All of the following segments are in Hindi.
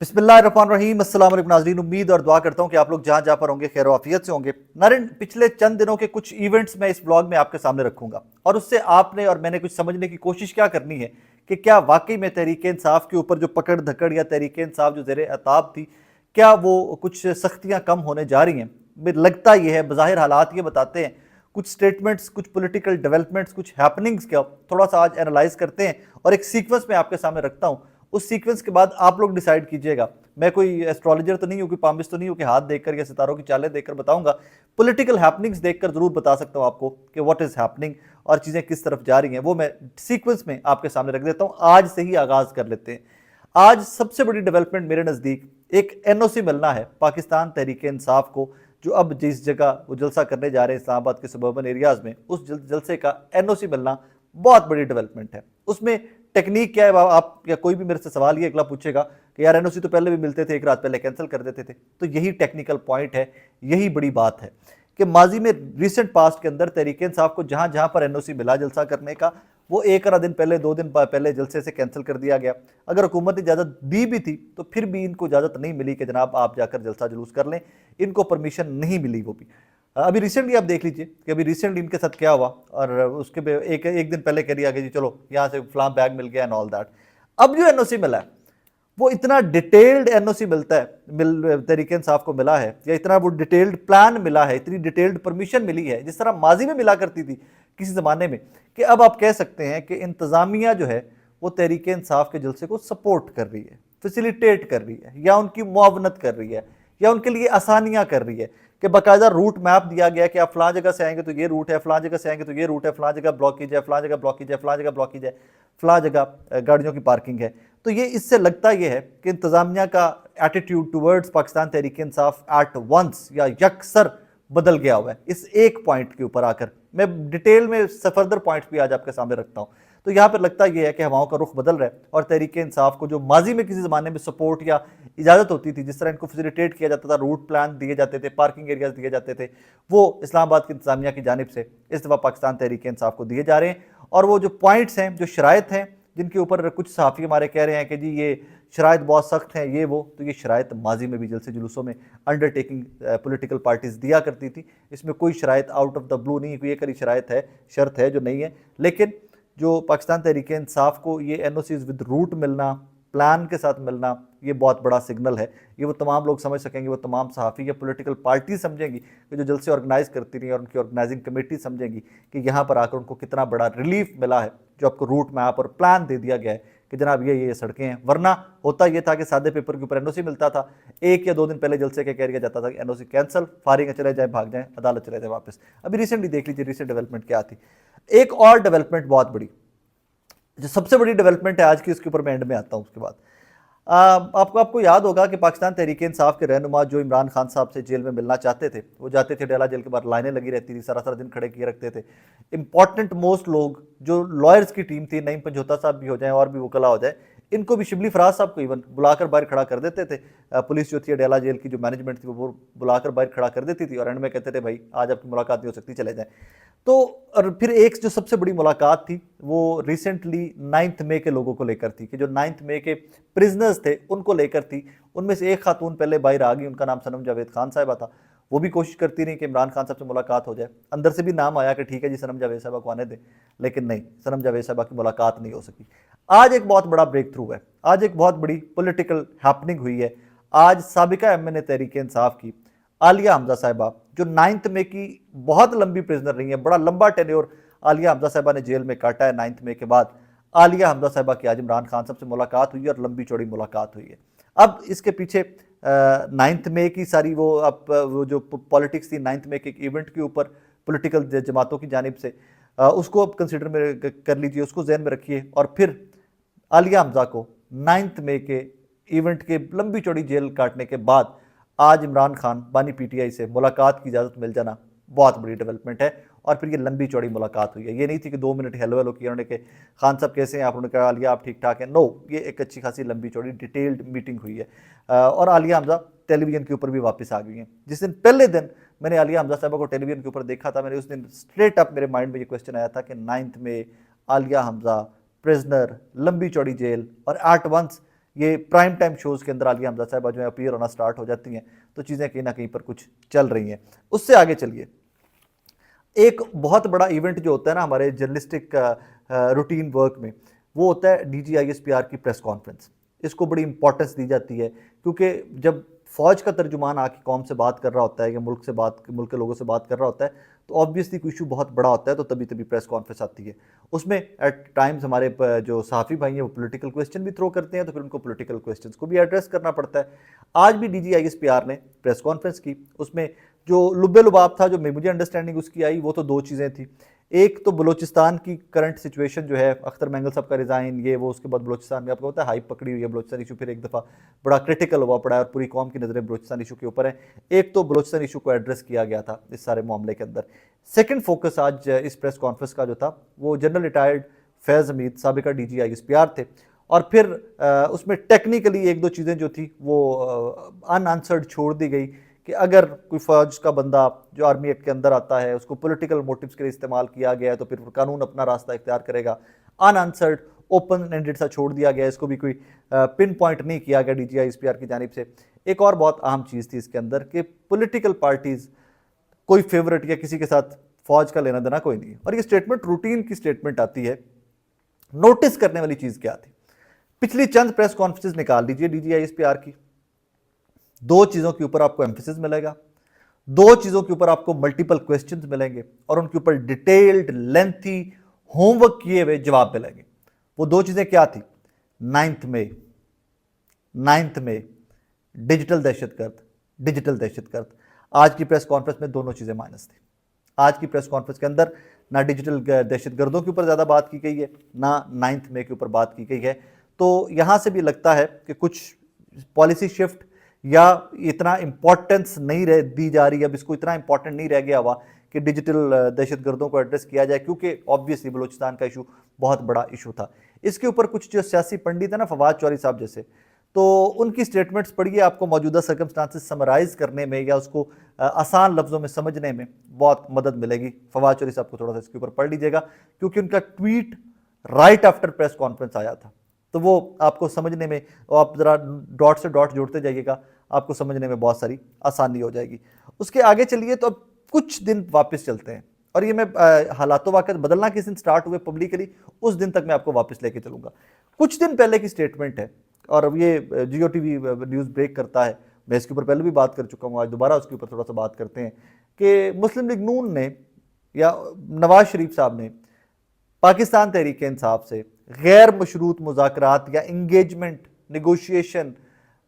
बिस्मिल्लाहिर्रहमानिर्रहीम। अस्सलाम वालेकुम नाज़रीन, उम्मीद और दुआ करता हूँ कि आप लोग जहाँ जहाँ पर होंगे खैर आफियत से होंगे। नारिन, पिछले चंद दिनों के कुछ इवेंट्स मैं इस ब्लॉग में आपके सामने रखूंगा और उससे आपने और मैंने कुछ समझने की कोशिश क्या करनी है कि क्या वाकई में तहरीक इंसाफ के ऊपर जो पकड़ धकड़ या तहरीक इंसाफ जो ज़ेर अताब थी, क्या वो कुछ सख्तियाँ कम होने जा रही हैं। मुझे लगता ये है, बज़ाहिर हालात ये बताते हैं। कुछ स्टेटमेंट्स, कुछ पॉलिटिकल डेवलपमेंट्स, कुछ हैपनिंग्स क्या थोड़ा सा आज एनालाइज करते हैं और एक सीक्वेंस में आपके सामने रखता हूँ। उस सीक्वेंस के बाद आप लोग डिसाइड कीजिएगा। मैं कोई एस्ट्रोलॉजर तो नहीं हूँ, कोई पामिस्ट तो नहीं हूँ कि हाथ देखकर या सितारों की चालें देखकर बताऊंगा। पॉलिटिकल हैपनिंग्स देखकर जरूर बता सकता हूँ आपको कि व्हाट इज हैपनिंग और चीजें किस तरफ जा रही हैं। वो मैं सीक्वेंस में आपके सामने रख देता हूँ। आज से ही आगाज कर लेते हैं। आज सबसे बड़ी डेवलपमेंट मेरे नजदीक एक एनओसी मिलना है पाकिस्तान तहरीक इंसाफ को, जो अब जिस जगह वो जलसा करने जा रहे हैं इस्लामाबाद के सबर्बन एरियाज में, उस जलसे का एनओसी मिलना बहुत बड़ी डेवलपमेंट है। उसमें टेक्निक क्या है, आप या कोई भी मेरे से सवाल ये अगला पूछेगा कि यार एनओसी तो पहले भी मिलते थे, एक रात पहले कैंसिल कर देते थे। तो यही टेक्निकल पॉइंट है, यही बड़ी बात है कि माजी में रिसेंट पास्ट के अंदर तहरीक इंसाफ को जहां जहां पर एनओसी मिला जलसा करने का, वो एक आधा दिन पहले, 2 दिन पहले जलसे से कैंसिल कर दिया गया। अगर हुकूमत ने इजाज़त दी भी थी तो फिर भी इनको इजाज़त नहीं मिली कि जनाब आप जाकर जलसा जुलूस कर लें। इनको परमिशन नहीं मिली। वो भी अभी रिसेंटली आप देख लीजिए कि अभी रिसेंटली इनके साथ क्या हुआ। और उसके एक दिन पहले कह दिया कि जी चलो यहाँ से फ्लाम बैग मिल गया एंड ऑल दैट। अब जो एनओसी मिला है वो इतना डिटेल्ड एनओसी मिलता है, तहरीक इंसाफ को मिला है, या इतना वो डिटेल्ड प्लान मिला है, इतनी डिटेल्ड परमिशन मिली है जिस तरह माजी में मिला करती थी किसी ज़माने में, कि अब आप कह सकते हैं कि इंतज़ामिया जो है वो तहरीक इंसाफ के जलसे को सपोर्ट कर रही है, फैसिलिटेट कर रही है, या उनकी मुआवनत कर रही है, या उनके लिए आसानियाँ कर रही है कि बाकायदा रूट मैप दिया गया कि आप फलां जगह से आएंगे तो ये रूट है, फलां जगह से आएंगे तो ये रूट है, फलां जगह ब्लॉक की जाए, फलां जगह ब्लॉक की जाए, फलां जगह ब्लॉक की जाए, फलां जगह गाड़ियों की पार्किंग है। तो ये इससे लगता यह है कि इंतज़ामिया का attitude towards Pakistan Tehreek Insaf eight once या यकसर बदल गया हुआ है इस एक पॉइंट के ऊपर आकर। मैं डिटेल में फर्दर पॉइंट्स भी आज आपके सामने रखता हूँ। तो यहाँ पर लगता यह है कि हवाओं का रुख बदल रहा है और तहरीक इंसाफ को जो माजी में किसी ज़माने में सपोर्ट या इजाज़त होती थी, जिस तरह इनको फैसिलिटेट किया जाता था, रूट प्लान दिए जाते थे, पार्किंग एरियाज दिए जाते थे, वो इस्लामाबाद की इंतजामिया की जानिब से इस दफ़ा पाकिस्तान तहरीक इंसाफ को दिए जा रहे हैं। और वो जो पॉइंट्स हैं, जो शराइत हैं, जिनके ऊपर कुछ सहाफ़ी हमारे कह रहे हैं कि जी ये शराइत बहुत सख्त हैं, ये वो, तो ये शराइत माजी में भी जलसे जुलूसों में अंडरटेकिंग पॉलिटिकल पार्टीज दिया करती थी। इसमें कोई शराइत आउट ऑफ द ब्लू नहीं, कोई एक शराइत है, शर्त है जो नहीं है। लेकिन जो पाकिस्तान तहरीक इंसाफ को ये एनओसीज विद रूट मिलना, प्लान के साथ मिलना, ये बहुत बड़ा सिग्नल है। ये वो तमाम लोग समझ सकेंगे, वो तमाम सहाफ़ी या पॉलिटिकल पार्टी समझेंगी कि जो जलसे ऑर्गेनाइज करती रही, और उनकी ऑर्गेनाइजिंग कमेटी समझेंगी कि यहाँ पर आकर उनको कितना बड़ा रिलीफ मिला है जो आपको रूट मैप और प्लान दे दिया गया है कि जनाब ये सड़कें हैं। वरना होता ये था कि सादे पेपर के ऊपर एनओसी मिलता था, 1 या 2 दिन पहले जलसे के कह दिया जाता था कि एनओसी कैंसिल, फारिग चले जाए, भाग जाएं, अदालत चले जाए वापस। अभी रिसेंटली देख लीजिए रिसेंट डेवलपमेंट क्या थी। एक और डेवलपमेंट बहुत बड़ी, जो सबसे बड़ी डेवलपमेंट है आज की, उसके ऊपर मैं एंड में आता हूँ। उसके बाद आपको याद होगा कि पाकिस्तान तहरीक इंसाफ के रहनुमा जो इमरान खान साहब से जेल में मिलना चाहते थे, वो जाते थे डेला जेल के बाहर, लाइनें लगी रहती थी, सारा सारा दिन खड़े किए रखते थे। इंपॉर्टेंट मोस्ट लोग जो लॉयर्स की टीम थी, नईम पंजोता साहब भी हो जाए और भी वकला हो जाए, इनको भी, शिबली फराज साहब को इवन बुलाकर बाहर खड़ा कर देते थे। पुलिस जो थी डेला जेल की जो मैनेजमेंट थी वो बुलाकर बाहर खड़ा कर देती थी और एंड में कहते थे भाई आज आपकी मुलाकात नहीं हो सकती, चले जाएं। तो और फिर एक जो सबसे बड़ी मुलाकात थी वो रिसेंटली 9 मई के लोगों को लेकर थी, कि जो 9 मई के प्रिजनर्स थे उनको लेकर थी। उनमें से एक खातून पहले बाहर आ गई, उनका नाम सनम जावेद खान साहिबा था। वो भी कोशिश करती रही कि इमरान खान साहब से मुलाकात हो जाए। अंदर से भी नाम आया कि ठीक है जी सनम जावेद साहिबा को आने दें, लेकिन नहीं, सनम जावेद साहिबा की मुलाकात नहीं हो सकी। आज एक बहुत बड़ा ब्रेक थ्रू है, आज एक बहुत बड़ी पॉलिटिकल हैपनिंग हुई है। आज साबिका एमएनए तहरीक इंसाफ की आलिया हमजा साहिबा, जो 9 मई की बहुत लंबी प्रिजनर रही है, बड़ा लंबा टेन्योर आलिया हमजा साहिबा ने जेल में काटा है 9 मई के बाद। आलिया हमजा साहिबा की आज इमरान खान साहब से मुलाकात हुई है और लंबी चौड़ी मुलाकात हुई है। अब इसके पीछे 9 मई की सारी वो जो पॉलिटिक्स थी 9 मई के इवेंट के ऊपर पॉलिटिकल जमातों की जानिब से, उसको अब कंसिडर में कर लीजिए, उसको जहन में रखिए। और फिर आलिया हमजा को 9 मई के इवेंट के लंबी चौड़ी जेल काटने के बाद आज इमरान खान बानी पीटीआई से मुलाकात की इजाज़त मिल जाना बहुत बड़ी डेवलपमेंट है। और फिर ये लंबी चौड़ी मुलाकात हुई है, ये नहीं थी कि 2 मिनट हेलो हेलो किया उन्होंने, कि खान साहब कैसे हैं आप, उन्होंने कहा आलिया आप ठीक ठाक हैं। नो, ये एक अच्छी खासी लंबी चौड़ी डिटेल्ड मीटिंग हुई है। और आलिया हमजा टेलीविजन के ऊपर भी वापस आ गई हैं। जिस दिन पहले दिन मैंने आलिया हमजा साहबा को टेलीविजन के ऊपर देखा था, मैंने उस दिन स्ट्रेट अप मेरे माइंड में ये क्वेश्चन आया था कि 9 में आलिया हमजा प्रिजनर, लंबी चौड़ी जेल, और एट वंस ये प्राइम टाइम शोज़ के अंदर आलिया हमजा साहिबा जो है अपीयर होना स्टार्ट हो जाती हैं, तो चीज़ें कहीं ना कहीं पर कुछ चल रही हैं। उससे आगे चलिए, एक बहुत बड़ा इवेंट जो होता है ना हमारे जर्नलिस्टिक रूटीन वर्क में, वो होता है DGISPR की प्रेस कॉन्फ्रेंस। इसको बड़ी इंपॉर्टेंस दी जाती है क्योंकि जब फौज का तर्जुमान आके कौम से बात कर रहा होता है या मुल्क के लोगों से बात कर रहा होता है, तो ऑब्वियसली कोई इशू बहुत बड़ा होता है, तो तभी तभी प्रेस कॉन्फ्रेंस आती है। उसमें एट टाइम्स हमारे जो सहाफ़ी भाई हैं वो पॉलिटिकल क्वेश्चन भी थ्रो करते हैं, तो फिर उनको पॉलिटिकल क्वेश्चंस को भी एड्रेस करना पड़ता है। आज भी DGISPR ने प्रेस कॉन्फ्रेंस की, उसमें जो लुब्बे लुबाब था, जो मुझे अंडरस्टैंडिंग उसकी आई, वो तो दो चीज़ें थी। एक तो बलोचिस्तान की करंट सिचुएशन जो है, अख्तर मैंगल साहब का रिज़ाइन, ये वो, उसके बाद बलोचिस्तान में आपको पता है हाइप पकड़ी हुई है, बलोचिस्तान इशू फिर एक दफ़ा बड़ा क्रिटिकल हुआ पड़ा है और पूरी कौम की नज़रें बलोचिस्तान इशू के ऊपर है। एक तो बलोचिस्तान इशू को एड्रेस किया गया था इस सारे मामले के अंदर। सेकेंड फोकस आज इस प्रेस कॉन्फ्रेंस का जो था, वो जनरल रिटायर्ड फैज़ हमीद साबिका DGISPR थे, और फिर उसमें टेक्निकली एक दो चीज़ें जो थी वो अनआंसर्ड छोड़ दी गई कि अगर कोई फौज का बंदा जो आर्मी एक्ट के अंदर आता है उसको पॉलिटिकल मोटिव्स के लिए इस्तेमाल किया गया है, तो फिर कानून अपना रास्ता इख्तियार करेगा। अनआंसर्ड, ओपन एंडेड सा छोड़ दिया गया, इसको भी कोई पिन पॉइंट नहीं किया गया DGISPR की जानिब से। एक और बहुत अहम चीज़ थी इसके अंदर कि पॉलिटिकल पार्टीज़ कोई फेवरेट या किसी के साथ फौज का लेना देना कोई नहीं, और ये स्टेटमेंट रूटीन की स्टेटमेंट आती है। नोटिस करने वाली चीज़ क्या थी, पिछली चंद प्रेस कॉन्फ्रेंसेस निकाल लीजिए DGISPR की, दो चीज़ों के ऊपर आपको एम्फेसिस मिलेगा, दो चीज़ों के ऊपर आपको मल्टीपल क्वेश्चंस मिलेंगे और उनके ऊपर डिटेल्ड लेंथी होमवर्क किए हुए जवाब मिलेंगे। वो दो चीज़ें क्या थी? 9 मई डिजिटल दहशतगर्द। आज की प्रेस कॉन्फ्रेंस में दोनों चीज़ें माइनस थी। आज की प्रेस कॉन्फ्रेंस के अंदर ना डिजिटल दहशतगर्दों के ऊपर ज़्यादा बात की गई है, ना 9 मई के ऊपर बात की गई है। तो यहाँ से भी लगता है कि कुछ पॉलिसी शिफ्ट या इतना इंपॉर्टेंस नहीं दी जा रही, अब इसको इतना इंपॉर्टेंट नहीं रह गया हुआ कि डिजिटल दहशतगर्दों को एड्रेस किया जाए, क्योंकि ऑब्वियसली बलूचिस्तान का इशू बहुत बड़ा इशू था। इसके ऊपर कुछ जो सियासी पंडित है ना, फवाद चौधरी साहब जैसे, तो उनकी स्टेटमेंट्स पढ़िए, आपको मौजूदा सर्कमस्टांसेस समराइज करने में या उसको आसान लफ्ज़ों में समझने में बहुत मदद मिलेगी। फवाद चौधरी साहब को थोड़ा सा इसके ऊपर पढ़ लीजिएगा, क्योंकि उनका tweet right after press conference आया था, तो वो आपको समझने में, आप ज़रा डॉट से डॉट जोड़ते जाइएगा, आपको समझने में बहुत सारी आसानी हो जाएगी। उसके आगे चलिए, तो अब कुछ दिन वापस चलते हैं, और ये मैं हालातों वाक़ बदलना किस दिन स्टार्ट हुए पब्लिकली, उस दिन तक मैं आपको वापस लेके चलूँगा। कुछ दिन पहले की स्टेटमेंट है, और अब ये जियो टीवी न्यूज़ ब्रेक करता है, मैं इसके ऊपर पहले भी बात कर चुका हूँ, आज दोबारा उसके ऊपर थोड़ा सा बात करते हैं कि मुस्लिम लीग नून ने या नवाज शरीफ साहब ने पाकिस्तान तहरीक इंसाफ से गैर मशरूत मुज़ाकरात या इंगेजमेंट, निगोशिएशन,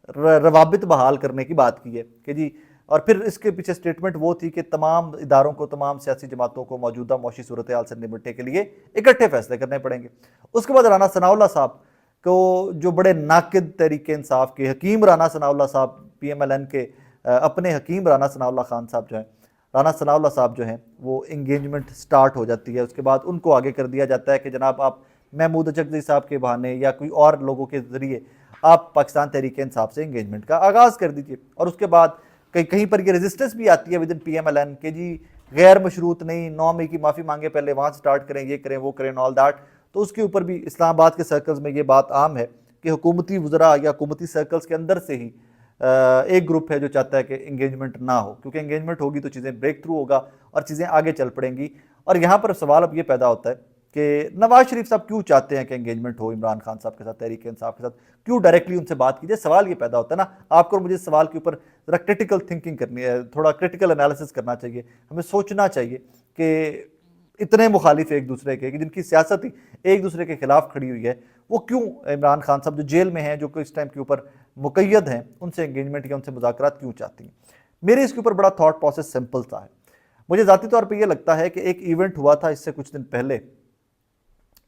रवाबित बहाल करने की बात की है कि जी, और फिर इसके पीछे स्टेटमेंट वो थी कि तमाम इदारों को, तमाम सियासी जमातों को मौजूदा मौशी सूरत हाल से निपटने के लिए इकट्ठे फैसले करने पड़ेंगे। उसके बाद राना सनाउल्लाह साहब को, जो बड़े नाकिद तहरीक इंसाफ के हकीम राना सनाउल्लाह साहब, PMLN के अपने हकीम राना सनाउल्लाह खान साहब जो हैं, राना सनाउल्लाह साहब जो हैं, वो इंगेजमेंट स्टार्ट हो जाती है। उसके बाद उनको आगे कर दिया जाता है कि जनाब आप महमूद अचकज़ई साहब के बहाने या कोई और लोगों के ज़रिए आप पाकिस्तान तहरीक इंसाफ से इंगेजमेंट का आगाज़ कर दीजिए। और उसके बाद कहीं पर ये रेजिस्टेंस भी आती है विद इन PMLN के जी गैर मशरूत नहीं, 9 मई की माफ़ी मांगे, पहले वहाँ स्टार्ट करें, ये करें, वो करें, ऑल दैट। तो उसके ऊपर भी इस्लामाबाद के सर्कल्स में ये बात आम है कि हुकूमती वज़रा या हुकूमती सर्कल्स के अंदर से ही एक ग्रुप है जो चाहता है कि इंगेजमेंट ना हो, क्योंकि इंगेजमेंट होगी तो चीज़ें ब्रेक थ्रू होगा और चीज़ें आगे चल पड़ेंगी। और यहाँ पर सवाल अब ये पैदा होता है कि नवाज शरीफ साहब क्यों चाहते हैं कि इंगेजमेंट हो इमरान खान साहब के साथ, तहरीक इंसाफ के साथ, क्यों डायरेक्टली उनसे बात कीजिए। सवाल ये पैदा होता है ना, आपको और मुझे सवाल के ऊपर ज़रा क्रिटिकल थिंकिंग करनी है, थोड़ा क्रिटिकल एनालिसिस करना चाहिए, हमें सोचना चाहिए कि इतने मुखालिफ एक दूसरे के, कि जिनकी सियासत ही एक दूसरे के खिलाफ खड़ी हुई है, वो क्यों इमरान खान साहब जो जेल में हैं, जो कि इस टाइम के ऊपर मुक़य्यद हैं, उनसे एंगेजमेंट या उनसे मुज़ाकरात क्यों चाहती हैं। मेरे इसके ऊपर बड़ा थॉट प्रोसेस सिंपल सा है। मुझे ज़ाती तौर पर यह लगता है कि एक इवेंट हुआ था इससे कुछ दिन पहले,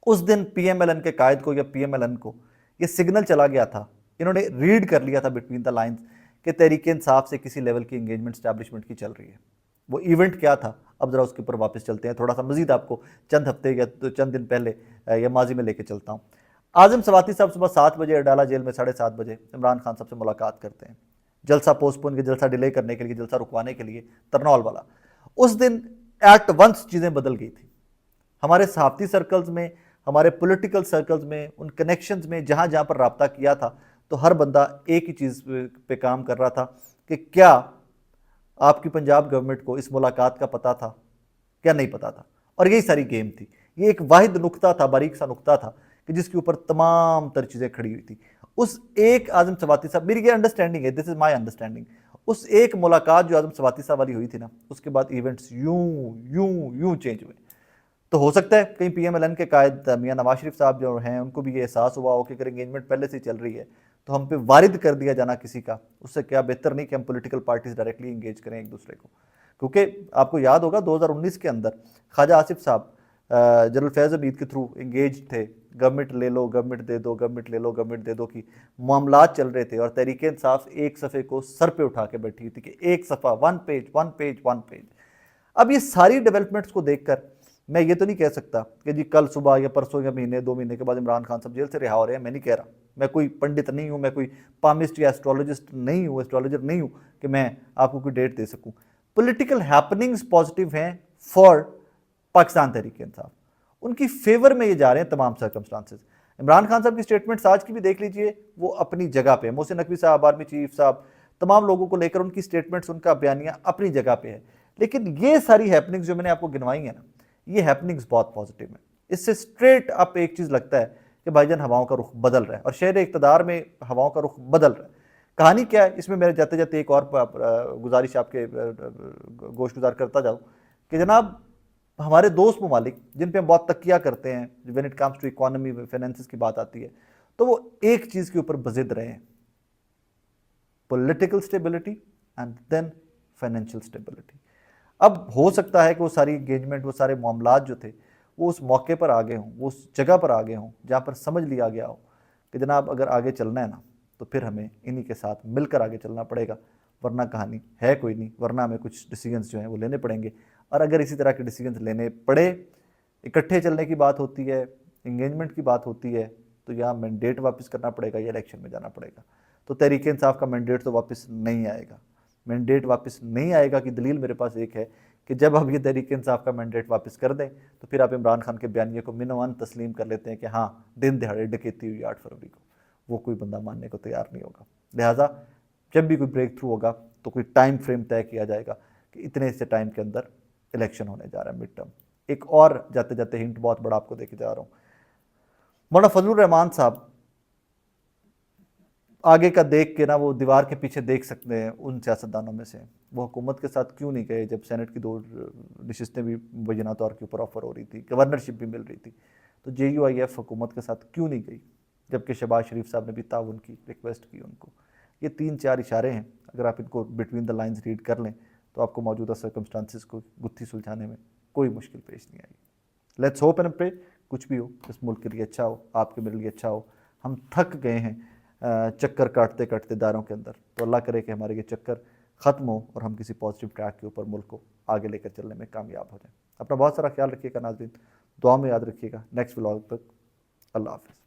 उस दिन PMLN के कायद को या PMLN को ये सिग्नल चला गया था, इन्होंने रीड कर लिया था बिटवीन द लाइन्स कि तहरीक इंसाफ से किसी लेवल की एंगेजमेंट स्टैब्लिशमेंट की चल रही है। वो इवेंट क्या था, अब ज़रा उसके ऊपर वापस चलते हैं, थोड़ा सा मजीद आपको चंद हफ्ते या तो चंद दिन पहले या माजी में लेके चलता हूँ। आज़म सवाती साहब सुबह 7 बजे अडाला जेल में 7:30 बजे इमरान खान साहब से मुलाकात करते हैं, जलसा पोस्टपोन के, जलसा डिले करने के लिए, जलसा रुकवाने के लिए, तरनौल वाला। उस दिन एट वंस चीज़ें बदल गई थी हमारे सहाफ़ती सर्कल्स में, हमारे पॉलिटिकल सर्कल्स में, उन कनेक्शंस में जहाँ जहाँ पर रब्ता किया था, तो हर बंदा एक ही चीज़ पे काम कर रहा था कि क्या आपकी पंजाब गवर्नमेंट को इस मुलाकात का पता था, क्या नहीं पता था। और यही सारी गेम थी। ये एक वाहिद नुक्ता था, बारीक सा नुक्ता था कि जिसके ऊपर तमाम तर चीज़ें खड़ी हुई थी। उस एक आजम सवाती साहब, मेरी ये अंडरस्टैंडिंग है, दिस इज माई अंडरस्टैंडिंग, उस एक मुलाकात जो आजम सवाती साहब वाली हुई थी ना, उसके बाद इवेंट्स यूं यूं यूं चेंज हुए। तो हो सकता है कहीं पीएमएलएन के कायद मियां नवाज शरीफ साहब जो हैं उनको भी ये एहसास हुआ हो कि अगर एंगेजमेंट पहले से चल रही है तो हम पे वारिद कर दिया जाना किसी का, उससे क्या बेहतर नहीं कि हम पॉलिटिकल पार्टीज डायरेक्टली इंगेज करें एक दूसरे को। क्योंकि आपको याद होगा 2019 के अंदर ख्वाजा आसिफ साहब जनरल फैज़ हमीद के थ्रू इंगेज थे, गवर्नमेंट ले लो, गवर्नमेंट दे दो, गवर्नमेंट ले लो, गवर्नमेंट दे दो की मामलात चल रहे थे। और तहरीक इंसाफ एक सफ़े को सर पे उठा के बैठी थी कि एक सफ़ा, one page one page one page. अब ये सारी डेवलपमेंट्स को देखकर मैं ये तो नहीं कह सकता कि जी कल सुबह या परसों या महीने 2 महीने के बाद इमरान खान साहब जेल से रिहा हो रहे हैं। मैं नहीं कह रहा, मैं कोई पंडित नहीं हूँ, मैं कोई पामिस्ट या एस्ट्रोलॉजिस्ट नहीं हूँ, एस्ट्रोलॉजर नहीं हूँ कि मैं आपको कोई डेट दे सकूँ। पॉलिटिकल हैपनिंग्स पॉजिटिव हैं फॉर पाकिस्तान तहरीक इंसाफ, उनकी फेवर में ये जा रहे हैं तमाम सर्कमस्टांसेस। इमरान खान साहब की स्टेटमेंट्स आज की भी देख लीजिए, वो अपनी जगह पे है। मोहसिन नकवी साहब, आर्मी चीफ साहब, तमाम लोगों को लेकर उनकी स्टेटमेंट्स, उनका बयानिया अपनी जगह पे है। लेकिन ये सारी हैपनिंग्स जो मैंने आपको गिनवाई है ना, ये हैपनिंग्स बहुत पॉजिटिव है। इससे स्ट्रेट अप एक चीज़ लगता है कि भाईजान हवाओं का रुख बदल रहा है और शहर इक़्तिदार में हवाओं का रुख बदल रहा है। कहानी क्या है इसमें, मेरे जाते जाते एक और गुजारिश आपके गोश गुजार करता जाऊँ कि जनाब हमारे दोस्त ममालिक जिन पे हम बहुत तकिया करते हैं when it comes to economy finances की बात आती है, तो वो एक चीज़ के ऊपर बजिद रहे हैं, political stability and then financial stability. अब हो सकता है कि वो सारी एंगेजमेंट, वो सारे मामलात जो थे वो उस मौके पर आ गए हों, वो उस जगह पर आ गए हों जहाँ पर समझ लिया गया हो कि जनाब अगर आगे चलना है ना तो फिर हमें इन्हीं के साथ मिलकर आगे चलना पड़ेगा, वरना कहानी है कोई नहीं, वरना हमें कुछ डिसीजंस जो हैं वो लेने पड़ेंगे। और अगर इसी तरह के डिसीजंस लेने पड़े, इकट्ठे चलने की बात होती है, इंगेजमेंट की बात होती है, तो या मैंडेट वापस करना पड़ेगा या इलेक्शन में जाना पड़ेगा। तो तहरीक इंसाफ का मैंडेट तो वापस नहीं आएगा। मैंडेट वापस नहीं आएगा की दलील मेरे पास एक है कि जब आप ये तहरीक इंसाफ का मैंडेट वापस कर दें तो फिर आप इमरान खान के बयानिए को मिनोअन तस्लीम कर लेते हैं कि हाँ दिन दिहाड़े डकैती हुई 8 फरवरी को, वो कोई बंदा मानने को तैयार नहीं होगा। लिहाजा जब भी कोई ब्रेक थ्रू होगा तो कोई टाइम फ्रेम तय किया जाएगा कि इतने से टाइम के अंदर इलेक्शन होने जा रहा है, मिड टर्म। एक और जाते जाते हिंट बहुत बड़ा आपको देके जा रहा हूँ, मौलाना फजलुर रहमान साहब आगे का देख के ना वो दीवार के पीछे देख सकते हैं उन सियासतदानों में से, वो हुकूमत के साथ क्यों नहीं गए जब सेनेट की 2 नशिस्तें भी मुबैना तौर के ऊपर ऑफर हो रही थी, गवर्नरशिप भी मिल रही थी, तो JUIF हुकूमत के साथ क्यों नहीं गई जबकि शहबाज शरीफ साहब ने भी ताउन की रिक्वेस्ट की उनको। ये 3-4 इशारे हैं, अगर आप इनको बिटवीन द लाइन्स रीड कर लें तो आपको मौजूदा सर्कमस्टांसिस को गुत्थी सुलझाने में कोई मुश्किल पेश नहीं आएगी। लेट्स होप एंड प्रे कुछ भी हो इस मुल्क के लिए अच्छा हो, आपके मेरे लिए अच्छा हो। हम थक गए हैं चक्कर काटते काटते दायरों के अंदर, तो अल्लाह करे कि हमारे ये चक्कर ख़त्म हो और हम किसी पॉजिटिव ट्रैक के ऊपर मुल्क को आगे लेकर चलने में कामयाब हो जाएं। अपना बहुत सारा ख्याल रखिएगा नाज़रीन, दुआ में याद रखिएगा। नेक्स्ट व्लॉग तक अल्लाह हाफ़िज़।